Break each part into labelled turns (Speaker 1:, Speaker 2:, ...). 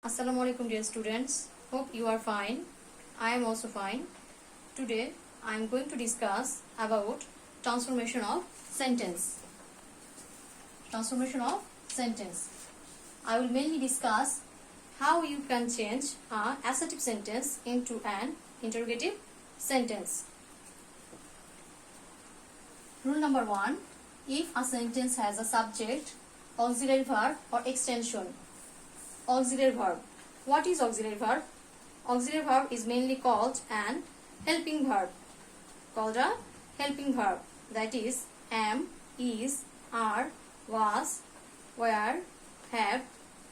Speaker 1: Assalamu alaikum dear students. Hope you are fine. I am also fine. Today I am going to discuss about transformation of sentence. Transformation of sentence. I will mainly discuss how you can change an assertive sentence into an interrogative sentence. Rule number 1. If a sentence has a subject, auxiliary verb or extension. Auxiliary verb. What is auxiliary verb? Auxiliary verb is mainly called an helping verb. Called a helping verb. That is am, is, are, was, were, have,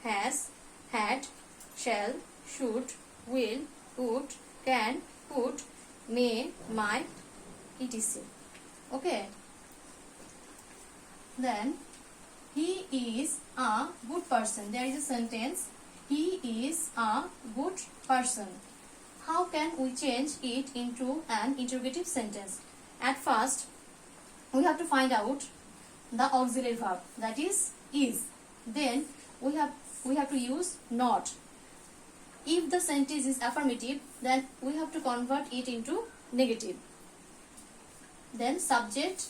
Speaker 1: has, had, shall, should, will, would, can, could, may, might, etc. Okay. Then he is a good person. There is a sentence. He is a good person. How can we change it into an interrogative sentence? At first, we have to find out the auxiliary verb. That is. Then we have to use not. If the sentence is affirmative, then we have to convert it into negative. Then subject.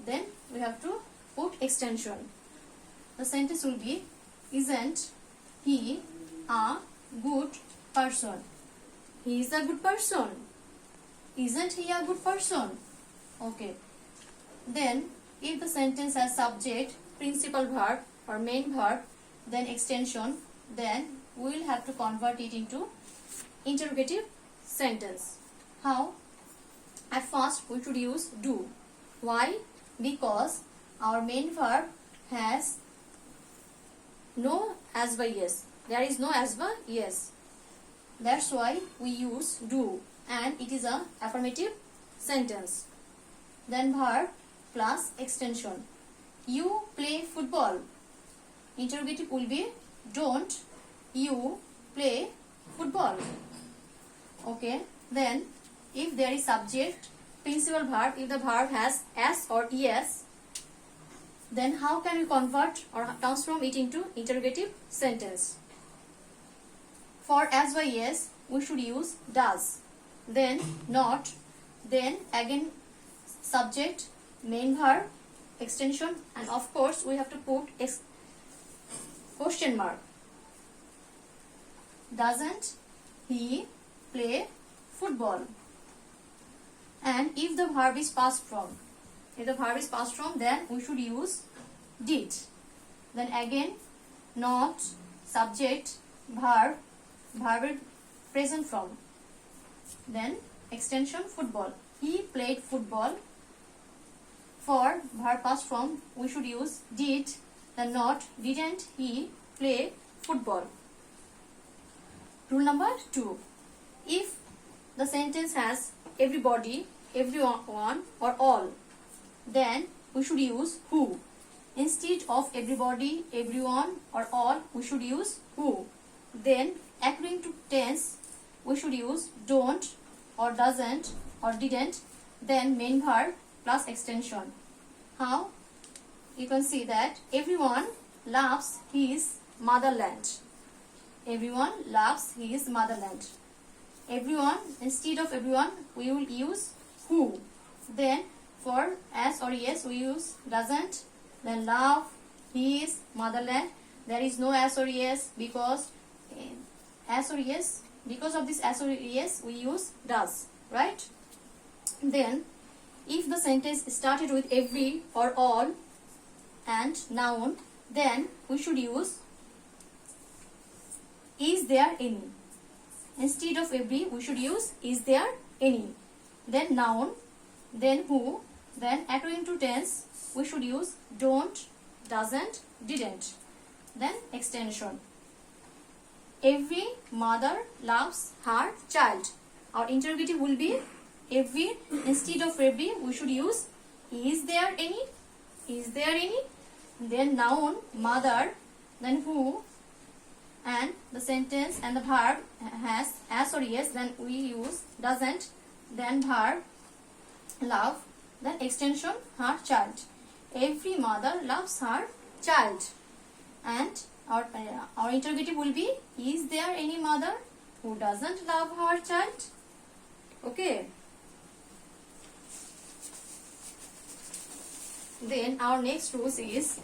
Speaker 1: Then we have to put extension. The sentence will be, isn't he a good person? He is a good person. Isn't he a good person? Okay. Then, if the sentence has subject, principal verb or main verb, then extension, then we will have to convert it into interrogative sentence. How? At first, we should use do. Why? Because our main verb has no as by yes. There is no as by yes. That's why we use do, and it is a affirmative sentence. Then verb plus extension. You play football. Interrogative will be don't you play football. Okay. Then if there is subject, principal verb, if the verb has s or es, then how can we convert or transform it into interrogative sentence? For as by yes, we should use does, then not, then again subject, main verb, extension, and of course we have to put question mark. Doesn't he play football? And if the verb is past form, then we should use did. Then again not, subject, verb present form. Then extension football. He played football. For verb past form we should use did, then not, didn't he play football. Rule number 2. If the sentence has everybody, everyone or all, then we should use who. Instead of everybody, everyone or all, we should use who. Then according to tense, we should use don't or doesn't or didn't, then main verb plus extension. How? You can see that everyone loves his motherland. Everyone loves his motherland. Everyone, instead of everyone, we will use who. Then for as or yes, we use doesn't, then love his motherland. There is no as or yes because because of this as or yes, we use does, right? Then if the sentence started with every or all and noun, then we should use is there any. Instead of every, we should use is there any. Then noun, then who, then according to tense, we should use don't, doesn't, didn't. Then extension. Every mother loves her child. Our interrogative will be every. Instead of every, we should use is there any. Is there any? Then noun, mother, then who, and the sentence and the verb has as or yes, then we use doesn't, then verb love, then extension her child. Every mother loves her child. And our interrogative will be, is there any mother who doesn't love her child? Okay. Then our next rules is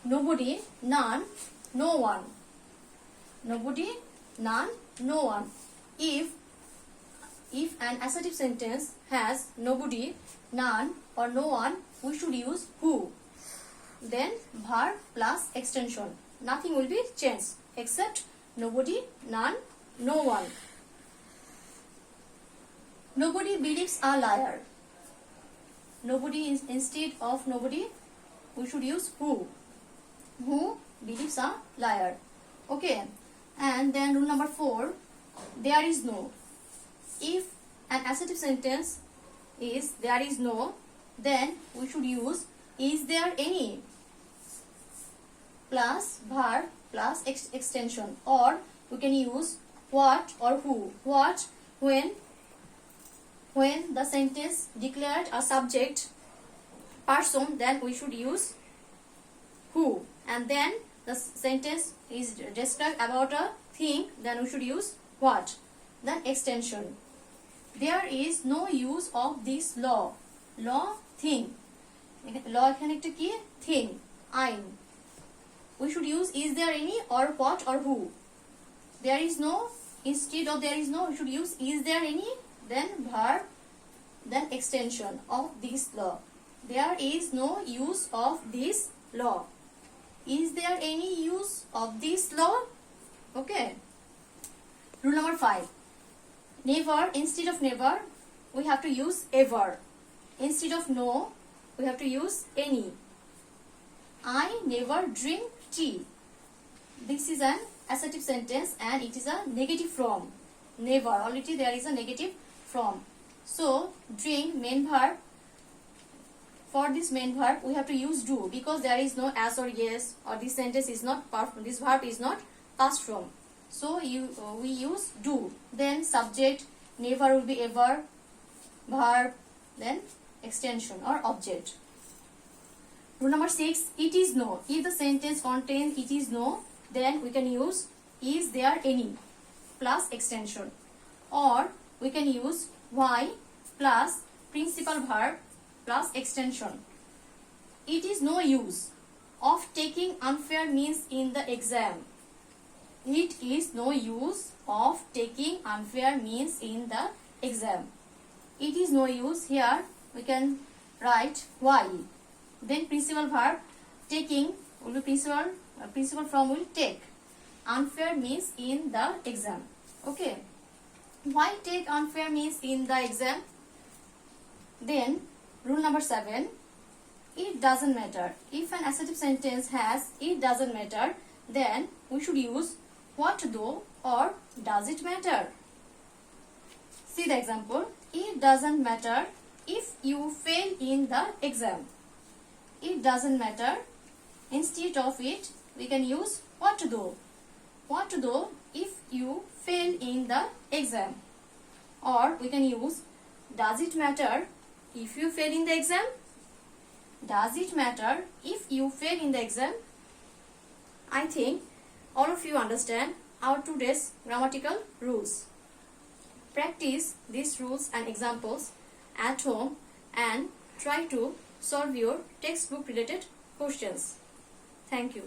Speaker 1: nobody, none, no one. Nobody, none, no one. If an assertive sentence has nobody, none or no one, we should use who. Then verb plus extension. Nothing will be changed except nobody, none, no one. Nobody believes a liar. Nobody instead of nobody, we should use who. Who believes a liar. Okay. And then rule number 4, there is no. If an assertive sentence is there is no, then we should use is there any plus verb plus extension, or we can use what or who. What when the sentence declared a subject person, then we should use who, and then the sentence is described about a thing, then we should use what. Then extension. There is no use of this law. Law thing. Law এখানে একটা কি thing, আইন. We should use is there any or what or who. There is no, instead of there is no, we should use is there any, then verb, then extension of this law. There is no use of this law. Is there any use of this law? Okay. Rule number 5. Never, instead of never, we have to use ever. Instead of no, we have to use any. I never drink tea. This is an assertive sentence and it is a negative form. Never, already there is a negative form. So, drink, main verb. For this main verb, we have to use do, because there is no as or yes, or this sentence is not this verb is not past form. So we use do. Then subject, never will be ever, verb, then extension or object. Rule number 6, it is no. If the sentence contains it is no, then we can use is there any plus extension, or we can use why plus principal verb plus extension. It is no use of taking unfair means in the exam. It is no use of taking unfair means in the exam. It is no use, here we can write why. Then principal verb, taking will be principal form will take. Unfair means in the exam. Okay. Why take unfair means in the exam? Then rule number 7, it doesn't matter. If an assertive sentence has it doesn't matter, then we should use what though or does it matter. See the example. It doesn't matter if you fail in the exam. It doesn't matter. Instead of it, we can use what though. What though if you fail in the exam. Or we can use does it matter if you fail in the exam? Does it matter if you fail in the exam? I think all of you understand our today's grammatical rules. Practice these rules and examples at home and try to solve your textbook related questions. Thank you.